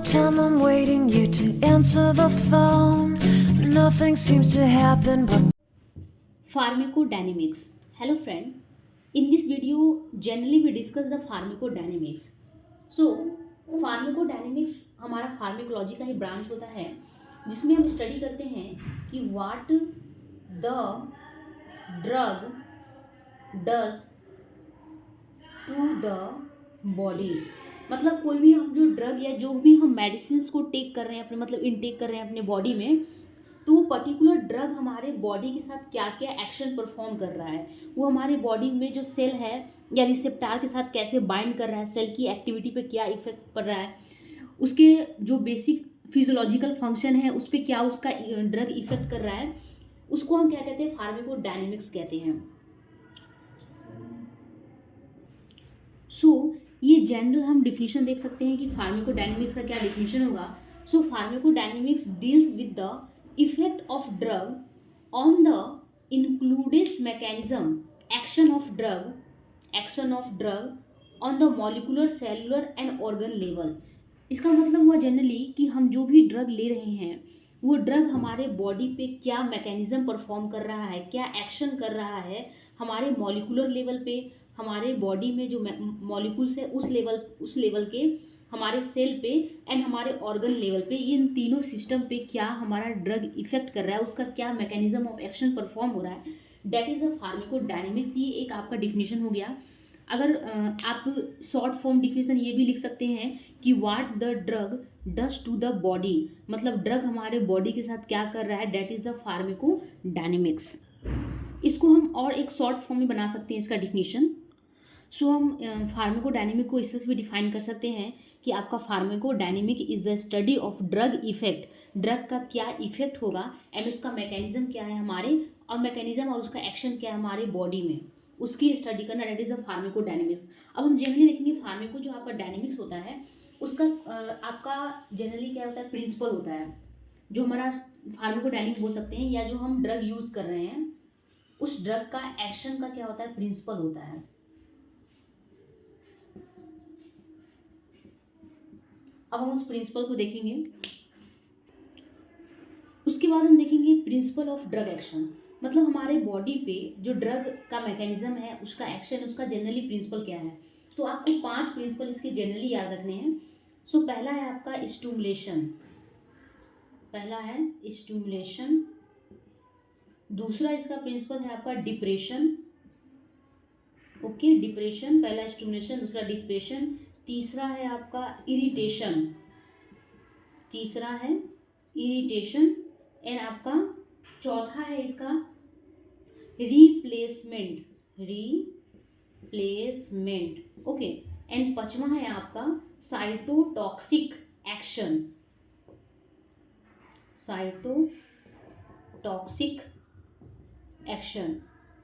time I'm waiting you to answer the phone. Nothing seems to happen but Pharmacodynamics. Hello friend. In this video, generally we discuss the pharmacodynamics. So, pharmacodynamics हमारा pharmacology का ही branch होता है जिसमें हम study करते हैं कि what the drug does to the body. मतलब कोई भी हम जो ड्रग या जो भी हम मेडिसिन को टेक कर रहे हैं अपने मतलब इनटेक कर रहे हैं अपने बॉडी में, तो वो पर्टिकुलर ड्रग हमारे बॉडी के साथ क्या क्या एक्शन परफॉर्म कर रहा है, वो हमारे बॉडी में जो सेल है या रिसेप्टार के साथ कैसे बाइंड कर रहा है, सेल की एक्टिविटी पे क्या इफेक्ट पड़ रहा है, उसके जो बेसिक फिजियोलॉजिकल फंक्शन है उस पर क्या उसका ड्रग इफेक्ट कर रहा है, उसको हम क्या कहते हैं, फार्माकोडायनेमिक्स कहते हैं। ये जनरल हम डिफिनीशन देख सकते हैं कि फार्माकोडायनेमिक्स का क्या डिफिनीशन होगा। Pharmacodynamics deals with the effect of drug on the included mechanism action of drug on the molecular cellular and organ level। इसका मतलब हुआ जनरली कि हम जो भी ड्रग ले रहे हैं वो ड्रग हमारे बॉडी पे क्या मैकेनिज्म परफॉर्म कर रहा है, क्या एक्शन कर रहा है हमारे मॉलिकुलर लेवल पे, हमारे बॉडी में जो मॉलिक्यूल्स है उस लेवल के, हमारे सेल पे एंड हमारे ऑर्गन लेवल पे, इन तीनों सिस्टम पे क्या हमारा ड्रग इफेक्ट कर रहा है, उसका क्या मैकेनिज्म ऑफ एक्शन परफॉर्म हो रहा है, डेट इज़ अ फार्माकोडायनेमिक्स। ये एक आपका डिफिनीशन हो गया। अगर आप शॉर्ट फॉर्म डिफिनीशन ये भी लिख सकते हैं कि what the drug does to the body, मतलब ड्रग हमारे बॉडी के साथ क्या कर रहा है, डेट इज़ द फार्माकोडायनेमिक्स। इसको हम और एक शॉर्ट फॉर्म में बना सकते हैं इसका डिफिनीशन। हम फार्माकोडायनेमिक को इस तरह से भी डिफाइन कर सकते हैं कि आपका pharmacodynamic is the study of drug effect, drug का क्या इफेक्ट होगा एंड उसका मैकेनिज्म क्या है हमारे, और मैकेनिज्म और उसका एक्शन क्या है हमारे बॉडी में, उसकी स्टडी करना, डेट इज द फार्माकोडायनेमिक्स। अब हम जनरली देखेंगे फार्माको जो आपका डायनेमिक्स होता है उसका आपका जनरली क्या होता है, प्रिंसिपल होता है जो हमारा फार्माकोडायनेमिक्स बोल सकते हैं, या जो हम ड्रग यूज़ कर रहे हैं उस ड्रग का एक्शन का क्या होता है, प्रिंसिपल होता है। अब हम उस प्रिंसिपल को देखेंगे। उसके बाद हम देखेंगे प्रिंसिपल ऑफ ड्रग एक्शन, मतलब हमारे बॉडी पे जो ड्रग का मैकेनिज्म है उसका एक्शन, उसका जनरली प्रिंसिपल क्या है। तो आपको 5 प्रिंसिपल इसके जनरली याद रखने हैं। पहला है आपका स्टिमुलेशन, दूसरा इसका प्रिंसिपल है आपका डिप्रेशन। ओके, डिप्रेशन पहला, स्टिमुलेशन दूसरा डिप्रेशन। तीसरा है आपका इरिटेशन, एंड आपका चौथा है इसका रिप्लेसमेंट। ओके, एंड पांचवा है आपका साइटोटॉक्सिक एक्शन।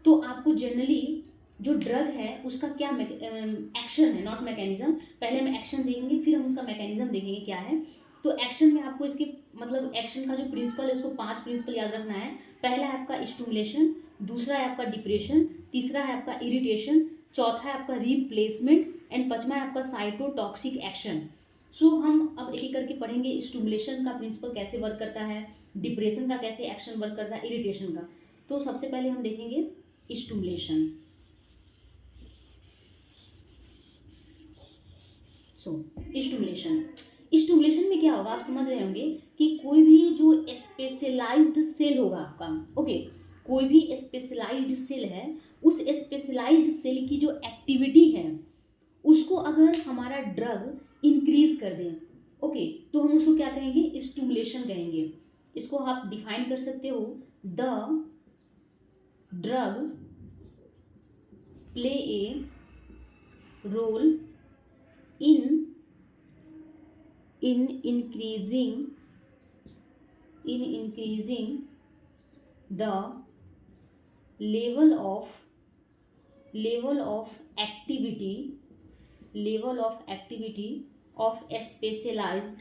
तो आपको जनरली जो ड्रग है उसका क्या एक्शन है, नॉट मैकेनिज्म, पहले हम एक्शन देखेंगे फिर हम उसका मैकेनिज्म देखेंगे क्या है। तो एक्शन में आपको इसके मतलब एक्शन का जो प्रिंसिपल है उसको 5 प्रिंसिपल याद रखना है। पहला है आपका स्टिमुलेशन, दूसरा है आपका डिप्रेशन, तीसरा है आपका इरिटेशन, चौथा है आपका रिप्लेसमेंट एंड पांचवा है आपका साइटोटॉक्सिक एक्शन। हम अब एक एक करके पढ़ेंगे। स्टिमुलेशन का प्रिंसिपल कैसे वर्क करता है, डिप्रेशन का कैसे एक्शन वर्क करता है, इरिटेशन का। तो सबसे पहले हम देखेंगे स्टिमुलेशन। स्टिमुलेशन में क्या होगा, आप समझ रहे होंगे कि कोई भी जो स्पेशलाइज्ड सेल होगा आपका, ओके, कोई भी स्पेशलाइज्ड सेल है, उस स्पेशलाइज्ड सेल की जो एक्टिविटी है उसको अगर हमारा ड्रग इंक्रीज कर दें, ओके, तो हम उसको क्या कहेंगे, स्टिमुलेशन कहेंगे। इसको आप डिफाइन कर सकते हो, the drug play a role in increasing the level of activity of a specialized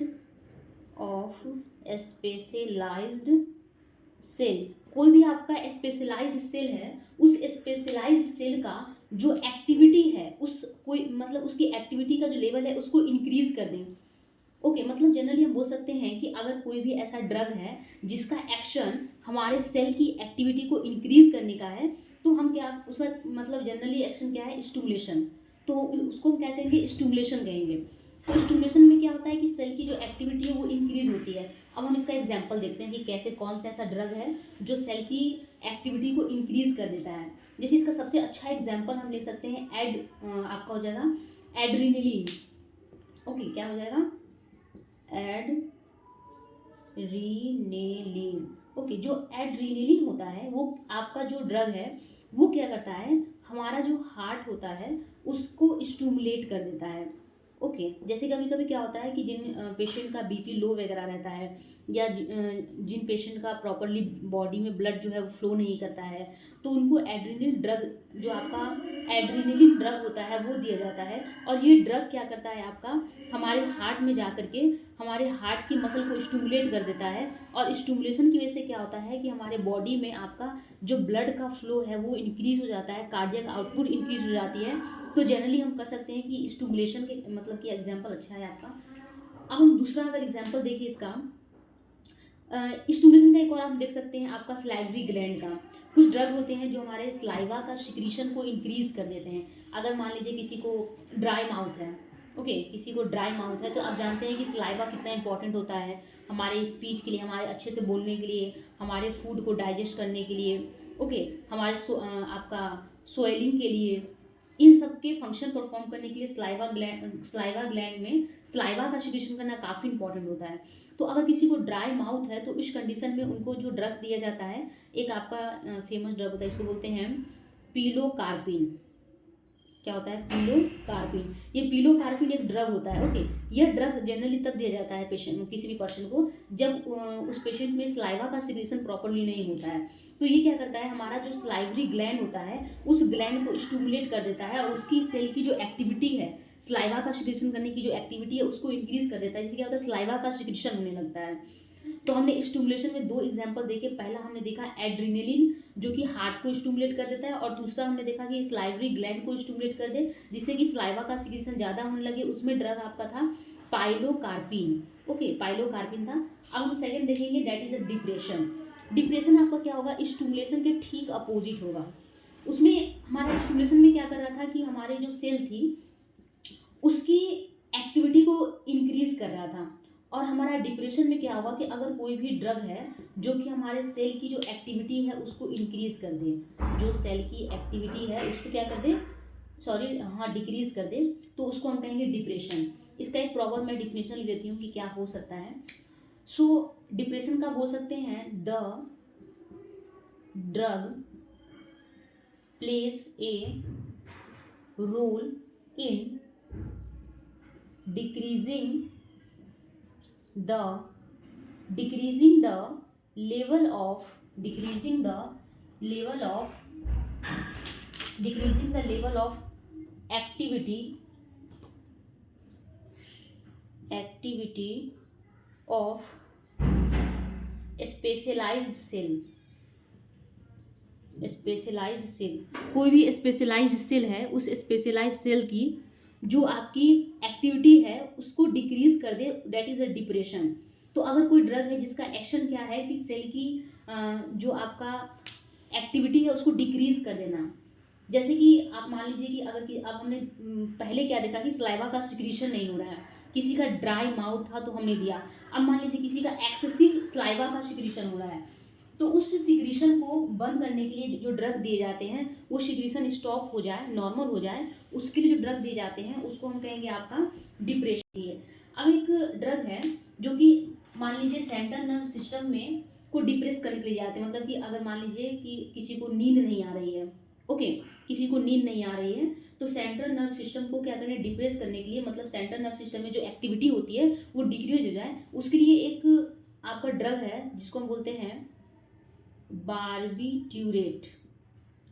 cell. कोई भी आपका स्पेशलाइज्ड सेल है, उस स्पेशलाइज्ड सेल का जो एक्टिविटी है उस कोई मतलब उसकी एक्टिविटी का जो लेवल है उसको इंक्रीज कर दें, ओके मतलब जनरली हम बोल सकते हैं कि अगर कोई भी ऐसा ड्रग है जिसका एक्शन हमारे सेल की एक्टिविटी को इंक्रीज करने का है, तो हम क्या उसका मतलब जनरली एक्शन क्या है, स्टिमुलेशन। तो उसको हम क्या कहेंगे, स्टिमुलेशन कहेंगे। तो स्टिमुलेशन में क्या होता है कि सेल की जो एक्टिविटी है वो इंक्रीज होती है। अब हम इसका एग्जांपल देखते हैं कि कैसे कौन सा ऐसा ड्रग है जो सेल की एक्टिविटी को इंक्रीज कर देता है। जैसे इसका सबसे अच्छा एग्जांपल हम ले सकते हैं आपका हो जाएगा एड्रीनलिन। ओके क्या हो जाएगा, एड्रीनेलिन। ओके जो एड्रीनेलिन होता है वो आपका जो ड्रग है वो क्या करता है, हमारा जो हार्ट होता है उसको स्टिमुलेट कर देता है। ओके जैसे कभी कभी क्या होता है कि जिन पेशेंट का बीपी लो वगैरह रहता है या जिन पेशेंट का प्रॉपरली बॉडी में ब्लड जो है वो फ्लो नहीं करता है, तो उनको एड्रेनलिन ड्रग, जो आपका एड्रेनलिन ड्रग होता है वो दिया जाता है। और ये ड्रग क्या करता है, आपका हमारे हार्ट में जा करके हमारे हार्ट की मसल को स्टिमुलेट कर देता है। और स्टिमुलेशन की वजह से क्या होता है कि हमारे बॉडी में आपका जो ब्लड का फ्लो है वो इंक्रीज हो जाता है, कार्डियक आउटपुट इंक्रीज हो जाती है। तो जनरली हम कर सकते हैं कि स्टिमुलेशन के मतलब कि एग्जांपल अच्छा है आपका। अब हम दूसरा अगर एग्जांपल देखिए इसका, स्टिमुलेशन का एक और आप देख सकते हैं आपका सलाइवरी ग्लैंड का। कुछ ड्रग होते हैं जो हमारे सलाइवा का सिक्रीशन को इंक्रीज कर देते हैं। अगर मान लीजिए किसी को ड्राई माउथ है, ओके किसी को ड्राई माउथ है, तो आप जानते हैं कि सलाइवा कितना इंपॉर्टेंट होता है हमारे स्पीच के लिए, हमारे अच्छे से बोलने के लिए, हमारे फूड को डाइजेस्ट करने के लिए, ओके हमारे आपका सोइलिंग के लिए, इन सब के फंक्शन परफॉर्म करने के लिए सलाइवा ग्लैंड में सलाइवा का सिक्रीशन करना काफ़ी इंपॉर्टेंट होता है। तो अगर किसी को ड्राई माउथ है तो इस कंडीशन में उनको जो ड्रग दिया जाता है, एक आपका फेमस ड्रग होता है, इसको बोलते हैं पिलोकार्पिन। क्या होता है, पिलोकार्पिन। ये पिलोकार्पिन एक ड्रग होता है। ओके यह ड्रग जनरली तब दिया जाता है पेशेंट, किसी भी पर्सन को, जब उस पेशेंट में सलाइवा का सिक्रीशन प्रॉपरली नहीं होता है। तो ये क्या करता है, हमारा जो सलाइवरी ग्लैंड होता है उस ग्लैंड को स्टिमुलेट कर देता है और उसकी सेल की जो एक्टिविटी है, सलाइवा का सिक्रीशन करने की जो एक्टिविटी है उसको इंक्रीज कर देता है, जिससे क्या होता है सलाइवा का सिक्रीशन होने लगता है। तो हमने स्टिमुलेशन में दो एग्जांपल देखे। पहला हमने देखा एड्रेनलिन जो कि हार्ट को स्टिमुलेट कर देता है, और दूसरा हमने देखा कि सलाइवरी ग्लैंड को स्टिमुलेट कर दे जिससे कि सलाइवा का सिक्रीशन ज़्यादा होने लगे। उसमें ड्रग आपका था पाइलोकार्पिन। ओके पाइलोकार्पिन था। अब हम सेकंड देखेंगे, that is a depression. Depression आपका क्या होगा, स्टिमुलेशन के ठीक अपोजिट होगा। उसमें हमारा स्टिमुलेशन में क्या कर रहा था कि हमारे जो सेल थी उसकी एक्टिविटी को इंक्रीज कर रहा था। और हमारा डिप्रेशन में क्या होगा कि अगर कोई भी ड्रग है जो कि हमारे सेल की जो एक्टिविटी है उसको इंक्रीज कर दे, जो सेल की एक्टिविटी है उसको क्या कर दे, सॉरी हाँ डिक्रीज कर दे, तो उसको हम कहेंगे डिप्रेशन। इसका एक प्रॉपर मैं डिफिनेशन लिख देती हूँ कि क्या हो सकता है। सो डिप्रेशन का बोल सकते हैं, the drug plays a role in decreasing the level of activity of specialised cell. कोई भी स्पेशलाइज्ड सेल है, उस स्पेशलाइज्ड सेल की जो आपकी एक्टिविटी है उसको डिक्रीज कर दे, दैट इज अ डिप्रेशन। तो अगर कोई ड्रग है जिसका एक्शन क्या है कि सेल की जो आपका एक्टिविटी है उसको डिक्रीज कर देना। जैसे कि आप मान लीजिए कि अगर कि अब हमने पहले क्या देखा कि सलाइवा का सिक्रीशन नहीं हो रहा है, किसी का ड्राई माउथ था तो हमने दिया। अब मान लीजिए किसी का एक्सेसिव सलाइवा का सिक्रीशन हो रहा है, तो उस सिक्रीशन को बंद करने के लिए जो ड्रग दिए जाते हैं, वो सिक्रीशन स्टॉप हो जाए, नॉर्मल हो जाए, उसके लिए जो ड्रग दिए जाते हैं उसको हम कहेंगे आपका डिप्रेशन है। अब एक ड्रग है जो कि मान लीजिए सेंट्रल नर्व सिस्टम में को डिप्रेस करने के लिए जाते हैं। मतलब कि अगर मान लीजिए कि किसी को नींद नहीं आ रही है, ओके किसी को नींद नहीं आ रही है, तो सेंट्रल नर्व सिस्टम को क्या करें, डिप्रेस करने के लिए, मतलब सेंट्रल नर्व सिस्टम में जो एक्टिविटी होती है वो डिक्रीज हो जाए, उसके लिए एक आपका ड्रग है जिसको हम बोलते हैं बार्बिट्यूरेट।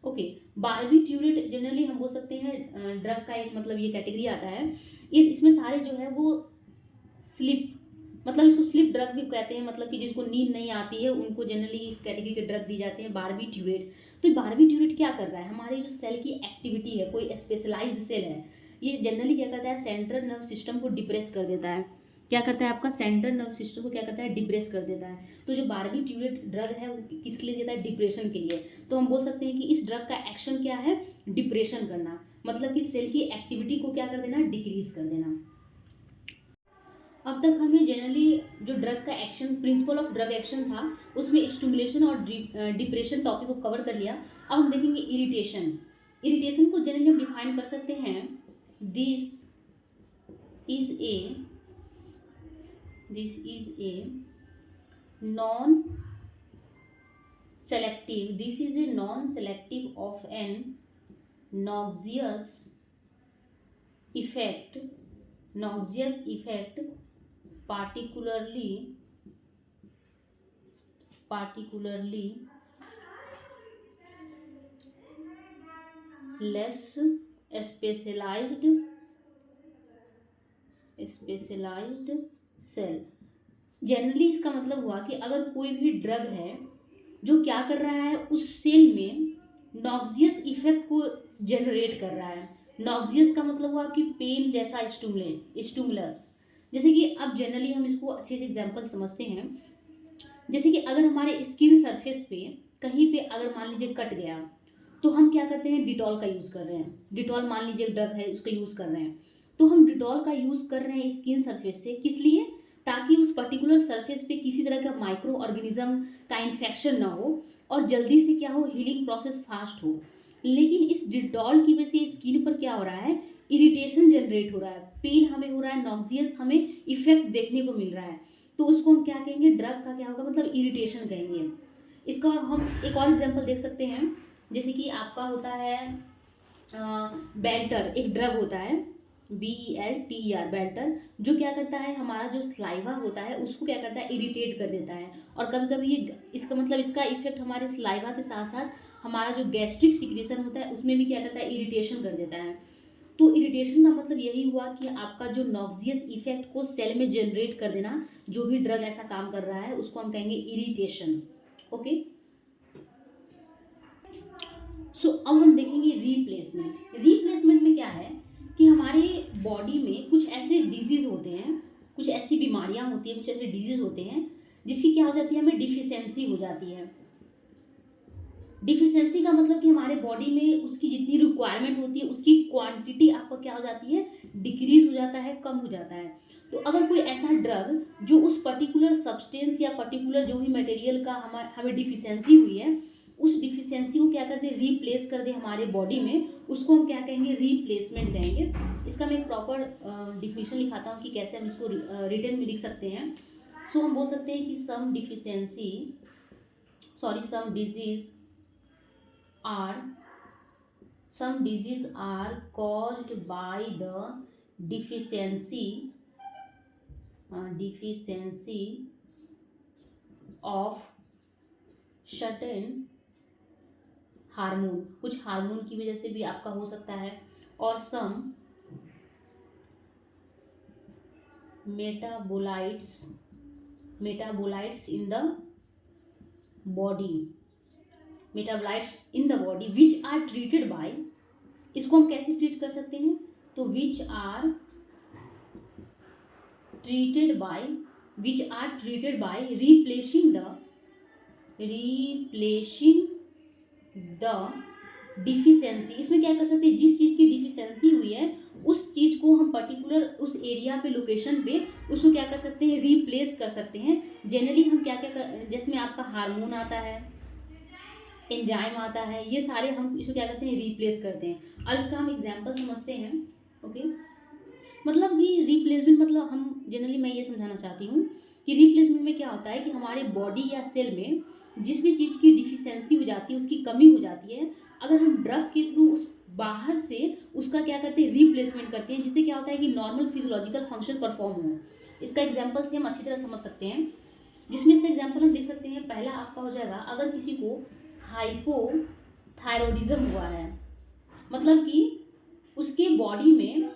ओके बार्बिट्यूरेट जनरली हम बोल सकते हैं ड्रग का एक मतलब ये कैटेगरी आता है। इसमें सारे जो है वो स्लिप, मतलब इसको स्लिप ड्रग भी कहते हैं, मतलब कि जिसको नींद नहीं आती है उनको जनरली इस कैटेगरी के ड्रग दी जाते हैं बार्बिट्यूरेट। तो बार्बिट्यूरेट क्या कर रहा है, हमारी जो सेल की एक्टिविटी है, कोई स्पेशलाइज्ड सेल है, ये जनरली क्या करता है, सेंट्रल नर्व सिस्टम को डिप्रेस कर देता है। क्या करता है, आपका सेंट्रल नर्व सिस्टम को क्या करता है, डिप्रेस कर देता है। तो जो बारबीट्यूरेट ड्रग है वो किसके लिए देता है, डिप्रेशन के लिए। तो हम बोल सकते हैं कि इस ड्रग का एक्शन क्या है, डिप्रेशन करना, मतलब कि सेल की एक्टिविटी को क्या कर देना, डिक्रीज कर देना। अब तक हमने जनरली जो ड्रग का action, principle of drug action था, उसमें स्टिमुलेशन और डिप्रेशन टॉपिक को कवर कर लिया। अब हम देखेंगे इरिटेशन। इरिटेशन को जनरली हम डिफाइन कर सकते हैं, this is a non selective, this is a non selective of an noxious effect particularly less specialized cell। Generally इसका मतलब हुआ कि अगर कोई भी ड्रग है जो क्या कर रहा है, उस सेल में नॉक्सियस इफेक्ट को जनरेट कर रहा है। नॉक्सियस का मतलब हुआ कि पेन जैसा स्टिमुलस। जैसे कि अब जनरली हम इसको अच्छे से एग्जांपल समझते हैं। जैसे कि अगर हमारे स्किन सरफेस पे कहीं पे अगर मान लीजिए कट गया, तो हम क्या करते हैं, डिटॉल का यूज़ कर रहे हैं। डिटॉल मान लीजिए ड्रग है, उसका यूज़ कर रहे हैं। तो हम डिटॉल का यूज़ कर रहे हैं स्किन सरफेस से, किस लिए, ताकि उस पर्टिकुलर सरफेस पे किसी तरह का माइक्रो ऑर्गेनिज्म का इन्फेक्शन ना हो और जल्दी से क्या हो, हीलिंग प्रोसेस फास्ट हो। लेकिन इस डिटॉल की वजह से स्किन पर क्या हो रहा है, इरिटेशन जनरेट हो रहा है, पेन हमें हो रहा है, नॉक्सियस हमें इफेक्ट देखने को मिल रहा है। तो उसको हम क्या कहेंगे, ड्रग का क्या होगा, मतलब इरिटेशन कहेंगे। इसका हम एक और एग्जांपल देख सकते हैं। जैसे कि आपका होता है बेल्टर, एक ड्रग होता है BELTER, बेल्टर, जो क्या करता है, हमारा जो स्लाइवा होता है उसको क्या करता है, इरिटेट कर देता है। और कभी कभी ये इसका मतलब इसका इफेक्ट हमारे स्लाइवा के साथ साथ हमारा जो गैस्ट्रिक सिक्रेशन होता है उसमें भी क्या करता है, इरिटेशन कर देता है। तो इरिटेशन का मतलब यही हुआ कि आपका जो नॉक्सियस इफेक्ट को सेल में जनरेट कर देना, जो भी ड्रग ऐसा काम कर रहा है उसको हम कहेंगे इरिटेशन। ओके, सो अब हम देखेंगे रिप्लेसमेंट में क्या है कि हमारे बॉडी में कुछ ऐसे डिजीज होते हैं, कुछ ऐसी बीमारियां होती हैं, कुछ ऐसे डिजीज होते हैं जिसकी क्या हो जाती है, हमें डिफिशियंसी हो जाती है। डिफिशियंसी का मतलब कि हमारे बॉडी में उसकी जितनी रिक्वायरमेंट होती है उसकी क्वांटिटी आपको क्या हो जाती है, डिक्रीज हो जाता है, कम हो जाता है। तो अगर कोई ऐसा ड्रग जो उस पर्टिकुलर सब्सटेंस या पर्टिकुलर जो भी मटेरियल का हमें डिफिशियंसी हुई है, उस डिफिशियंसी को क्या कर दे, रिप्लेस कर दे हमारे बॉडी में, उसको हम क्या कहेंगे, रिप्लेसमेंट कहेंगे। इसका मैं एक प्रॉपर डिफिनेशन लिखाता हूँ कि कैसे हम इसको रिटन में लिख सकते हैं। सो हम बोल सकते हैं कि some disease are caused by the deficiency of certain hormone, कुछ हार्मोन की वजह से भी आपका हो सकता है, और some metabolites in the body which are treated by, इसको हम कैसे ट्रीट कर सकते हैं, तो which are treated by replacing the deficiency. इसमें क्या कर सकते हैं, जिस चीज़ की डिफिशियंसी हुई है उस चीज़ को हम पर्टिकुलर उस एरिया पे, लोकेशन पे उसको क्या कर सकते हैं, रिप्लेस कर सकते हैं। जनरली हम क्या जिसमें आपका हार्मोन आता है, एंजाइम आता है, ये सारे हम इसको क्या करते हैं, रिप्लेस करते हैं। अब इसका हम एग्जांपल समझते हैं। ओके, मतलब कि रिप्लेसमेंट मतलब हम जनरली मैं ये समझाना चाहती हूँ कि रिप्लेसमेंट में क्या होता है कि हमारे बॉडी या सेल में जिस भी चीज़ की डिफिशियंसी हो जाती है, उसकी कमी हो जाती है, अगर हम ड्रग के थ्रू उस बाहर से उसका क्या करते हैं, रिप्लेसमेंट करते हैं, जिससे क्या होता है कि नॉर्मल फिजियोलॉजिकल फंक्शन परफॉर्म हो। इसका एग्जांपल से हम अच्छी तरह समझ सकते हैं, जिसमें इसका एग्जांपल हम देख सकते हैं। पहला आपका हो जाएगा, अगर किसी को हाइपोथायरॉयडिज्म हुआ है, मतलब कि उसके बॉडी में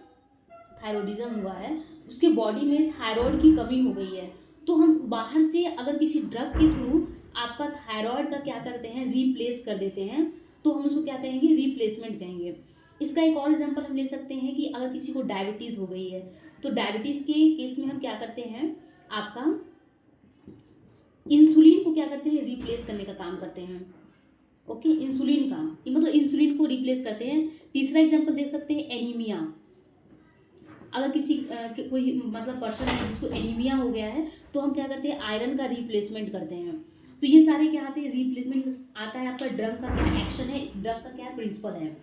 थायरॉयडिज्म हुआ है, उसके बॉडी में थायराइड की कमी हो गई है, तो हम बाहर से अगर किसी ड्रग के थ्रू आपका थायराइड का क्या करते हैं, रिप्लेस कर देते हैं, तो हम उसको क्या कहेंगे, रिप्लेसमेंट कहेंगे। इसका एक और एग्जांपल हम ले सकते हैं कि अगर किसी को डायबिटीज़ हो गई है, तो डायबिटीज़ के केस में हम क्या करते हैं, आपका इंसुलिन को क्या करते हैं, रिप्लेस करने का काम करते हैं। ओके, इंसुलिन का मतलब इंसुलिन को रिप्लेस करते हैं। तीसरा एग्जांपल देख सकते हैं एनीमिया। अगर किसी कोई मतलब पर्सन है जिसको एनीमिया हो गया है, तो हम क्या करते हैं, आयरन का रिप्लेसमेंट करते हैं। तो ये सारे क्या आते हैं, रिप्लेसमेंट आता है। आपका ड्रग का क्या एक्शन है, ड्रग का क्या प्रिंसिपल है।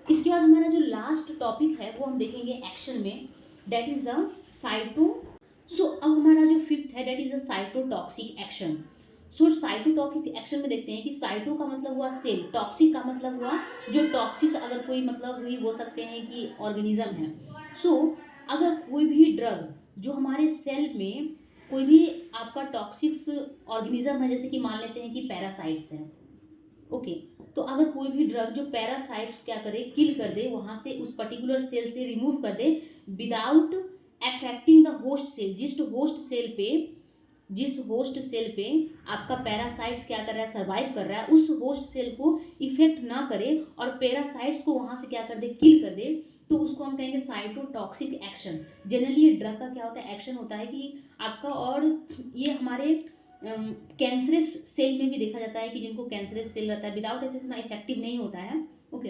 इसके बाद हमारा जो लास्ट टॉपिक है वो हम देखेंगे एक्शन में, दैट इज द साइटो। सो अब हमारा जो फिफ्थ है that is the cytotoxic action. So cytotoxic action में देखते हैं कि साइटो का मतलब हुआ सेल, टॉक्सिक का मतलब हुआ जो टॉक्सिक, अगर कोई मतलब भी बोल सकते हैं कि ऑर्गेनिज्म है। सो अगर कोई भी ड्रग जो हमारे सेल में कोई भी आपका टॉक्सिक्स ऑर्गेनिज्म है, जैसे कि मान लेते हैं कि पैरासाइट्स हैं। ओके, तो अगर कोई भी ड्रग जो पैरासाइट्स क्या करे, किल कर दे, वहां से उस पर्टिकुलर सेल से रिमूव कर दे without affecting the host cell, जिस होस्ट सेल पे आपका पैरासाइट्स क्या कर रहा है, सर्वाइव कर रहा है, उस होस्ट सेल को इफेक्ट ना करे और पैरासाइट्स को वहां से क्या कर दे, किल कर दे, तो उसको हम कहेंगे साइटोटॉक्सिक एक्शन। जनरली ये ड्रग का क्या होता है, एक्शन होता है कि आपका, और ये हमारे कैंसरस सेल में भी देखा जाता है कि जिनको कैंसरस सेल रहता है, विदाउट ऐसे इतना इफेक्टिव नहीं होता है। ओके,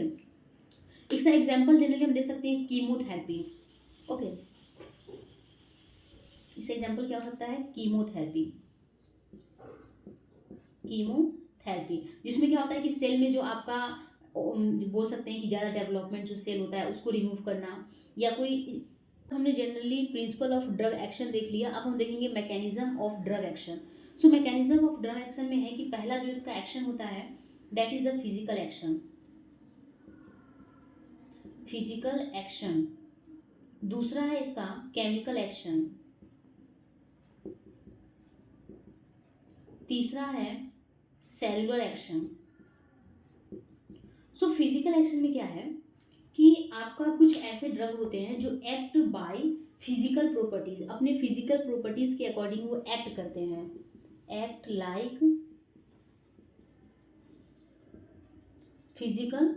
इसका एग्जांपल जनरली हम देख सकते हैं कीमोथेरेपी। ओके, इसका एग्जांपल क्या हो सकता है, कीमोथेरेपी, जिसमें क्या होता है कि सेल में जो आपका बोल सकते हैं कि ज़्यादा डेवलपमेंट जो सेल होता है उसको रिमूव करना, या कोई, हमने generally principle of drug action देख लिया। अब हम देखेंगे mechanism of drug action. So mechanism of drug action में है कि पहला जो इसका एक्शन होता है that is the physical action. दूसरा है इसका केमिकल एक्शन। तीसरा है cellular action. So physical action में क्या है कि आपका कुछ ऐसे ड्रग होते हैं जो एक्ट बाय फिजिकल प्रॉपर्टीज, अपने फिजिकल प्रॉपर्टीज के अकॉर्डिंग वो एक्ट करते हैं, act like physical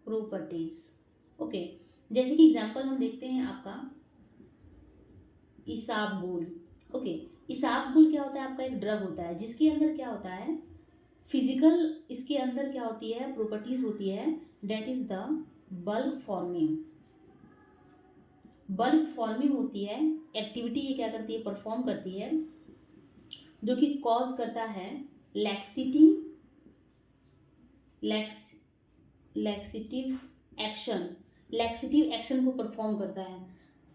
properties. Okay, जैसे कि एग्जांपल हम देखते हैं आपका इसाबगोल। ओके, इसाबगोल क्या होता है, आपका एक ड्रग होता है जिसके अंदर क्या होता है, फिजिकल, इसके अंदर क्या होती है, प्रॉपर्टीज होती है, that is the bulk forming होती है। एक्टिविटी ये क्या करती है, परफॉर्म करती है, जो कि कॉज करता है लैक्सिटिव एक्शन को परफॉर्म करता है।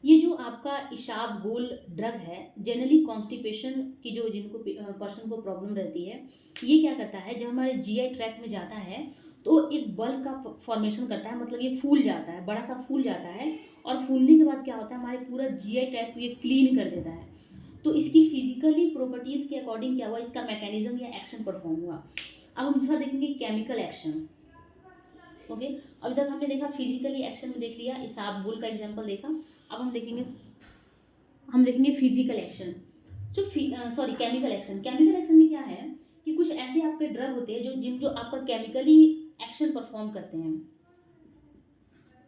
ये जो आपका इसाबगोल ड्रग है, जनरली कॉन्स्टिपेशन की जो जिनको पर्सन को प्रॉब्लम रहती है, ये क्या करता है, जब हमारे जीआई ट्रैक्ट में जाता है तो एक बल्क का फॉर्मेशन करता है, मतलब ये फूल जाता है, बड़ा सा फूल जाता है, और फूलने के बाद क्या होता है, हमारे पूरा जीआई ट्रैक्ट को ये क्लीन कर देता है। तो इसकी फिजिकली प्रॉपर्टीज के अकॉर्डिंग क्या हुआ, इसका मैकेनिज्म या एक्शन परफॉर्म हुआ। अब हम दूसरा देखेंगे केमिकल एक्शन। ओके, अभी तक हमने देखा फिजिकली एक्शन में देख लिया, इसाबगोल का एग्जांपल देखा। अब हम देखेंगे फिजिकल एक्शन। केमिकल एक्शन में क्या है कि कुछ ऐसे आपके ड्रग होते हैं जो आपका केमिकली एक्शन परफॉर्म करते हैं,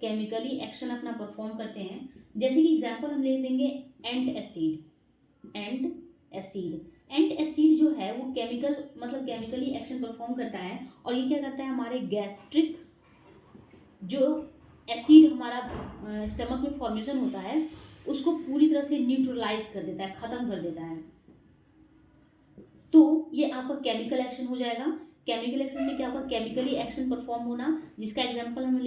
केमिकली एक्शन अपना परफॉर्म करते हैं। जैसे कि एग्जांपल हम ले देंगे एंट एसिड जो है वो केमिकली एक्शन परफॉर्म करता है, और ये क्या करता है, हमारे गैस्ट्रिक जो एसिड हमारा स्टमक में फॉर्मेशन होता है उसको पूरी तरह से न्यूट्रलाइज कर देता है, खत्म कर देता है। तो ये आपका केमिकल एक्शन हो जाएगा। केमिकल एक्शन में क्या होगा, केमिकली एक्शन परफॉर्म होना, जिसका एग्जांपल हमने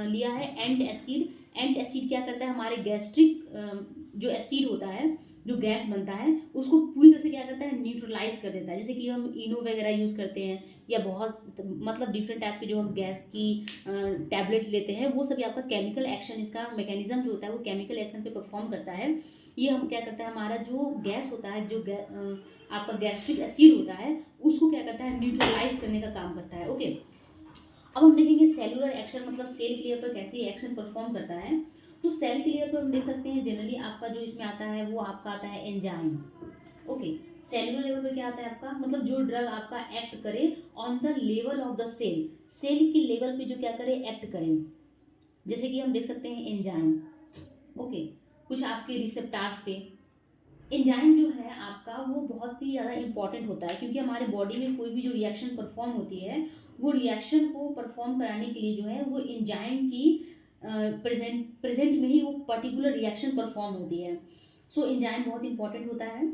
लिया है एंट एसिड क्या करता है, हमारे गैस्ट्रिक जो एसिड होता है, जो गैस बनता है, उसको पूरी तरह से क्या करता है, न्यूट्रलाइज कर देता है। जैसे कि हम इनो वगैरह यूज़ करते हैं, या बहुत मतलब डिफरेंट टाइप के जो हम गैस की टैबलेट लेते हैं, वो सभी आपका केमिकल एक्शन, इसका मैकेनिज्म जो होता है वो केमिकल एक्शन पे परफॉर्म करता है। ये हम क्या करता है, हमारा जो गैस होता है, जो आपका गैस्ट्रिक एसिड होता है, उसको क्या करता है, न्यूट्रलाइज करने का काम करता है। ओके, अब हम देखेंगे सेलुलर एक्शन, मतलब सेल क्लियर पर कैसे एक्शन परफॉर्म करता है। तो सेल क्लियर पर हम देख सकते हैं जनरली आपका जो इसमें आता है वो आपका आता है एंजाइम। ओके, सेलुलर लेवल पे क्या आता है आपका, मतलब जो ड्रग आपका एक्ट करे on the level of the cell के लेवल पे जो क्या करे, एक्ट करे। जैसे कि हम देख सकते हैं एंजाइम। ओके, कुछ आपके रिसेप्टार्स पे। एंजाइम जो है आपका वो बहुत ही ज़्यादा इंपॉर्टेंट होता है, क्योंकि हमारे बॉडी में कोई भी जो रिएक्शन परफॉर्म होती है, वो रिएक्शन को परफॉर्म कराने के लिए जो है वो एंजाइम की प्रेजेंट में ही वो पर्टिकुलर रिएक्शन परफॉर्म होती है। सो एंजाइम बहुत इंपॉर्टेंट होता है।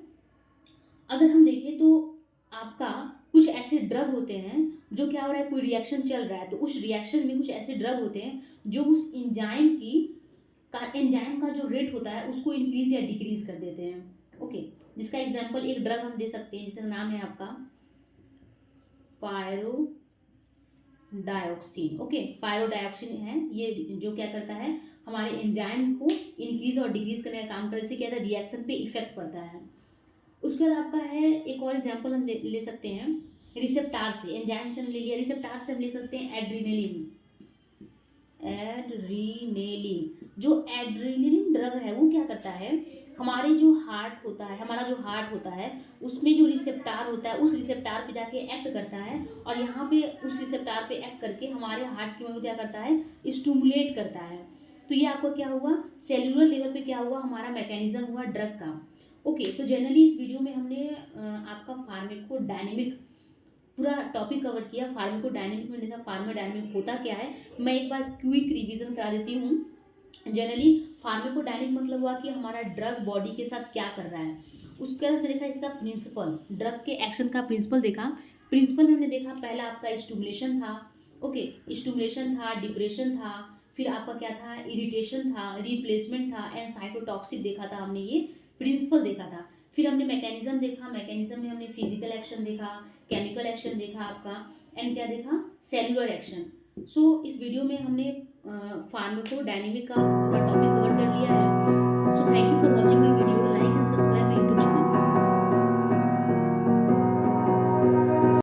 अगर हम देखें तो आपका कुछ ऐसे ड्रग होते हैं जो क्या हो रहा है, कोई रिएक्शन चल रहा है तो उस रिएक्शन में कुछ ऐसे ड्रग होते हैं जो उस एंजाइम का जो रेट होता है उसको इंक्रीज या डिक्रीज कर देते हैं। ओके, जिसका एग्जांपल एक ड्रग हम दे सकते हैं जिसका नाम है आपका पायरोडायोक्सिन। ओके, पायरोडायोक्सिन है ये, जो क्या करता है हमारे एंजाइम को इंक्रीज और डिक्रीज करने का काम करता है, इससे क्या है रिएक्शन पे इफेक्ट पड़ता है। उसके बाद आपका है एक और एग्जांपल हम ले सकते हैं रिसेप्टार से। एंजाइम से हम ले लिया, रिसेप्टार से हम ले सकते हैं एड्रीनेलिन। जो एड्रेनलिन ड्रग है वो क्या करता है, हमारे जो हार्ट होता है, हमारा जो हार्ट होता है उसमें जो रिसेप्टार होता है उस रिसेप्टार पे जाके एक्ट करता है, और यहाँ पे उस रिसेप्टार पे एक्ट करके हमारे हार्ट की ओर क्या करता है, स्टिमुलेट करता है। तो ये आपको क्या हुआ, सेलुलर लेवल पे क्या हुआ, हमारा मैकेनिज्म हुआ ड्रग का। ओके, तो जनरली इस वीडियो में हमने आपका फार्माकोडायनेमिक पूरा टॉपिक कवर किया। फार्माकोडायनेमिक में देखा फार्माकोडायनेमिक होता क्या है, मैं एक बार क्विक रिवीजन करा देती हूँ। जनरली फार्माकोडायनेमिक मतलब हुआ कि हमारा ड्रग बॉडी के साथ क्या कर रहा है। उसके बाद देखा इसका प्रिंसिपल, ड्रग के एक्शन का प्रिंसिपल देखा। प्रिंसिपल में हमने देखा पहला आपका स्टिमुलेशन था। ओके, स्टिमुलेशन था, डिप्रेशन था, फिर आपका क्या था, इरिटेशन था, रिप्लेसमेंट था, एंड साइटोटॉक्सिक देखा था हमने, ये प्रिंसिपल देखा था। फिर हमने मैकेनिज्म देखा, मैकेनिज्म में हमने फिजिकल एक्शन देखा, केमिकल एक्शन देखा आपका, एंड क्या देखा, सेलुलर एक्शन। सो इस वीडियो में हमने फार्माकोडायनेमिक का पूरा टॉपिक कवर कर लिया है। So thank you for watching my video, like and subscribe.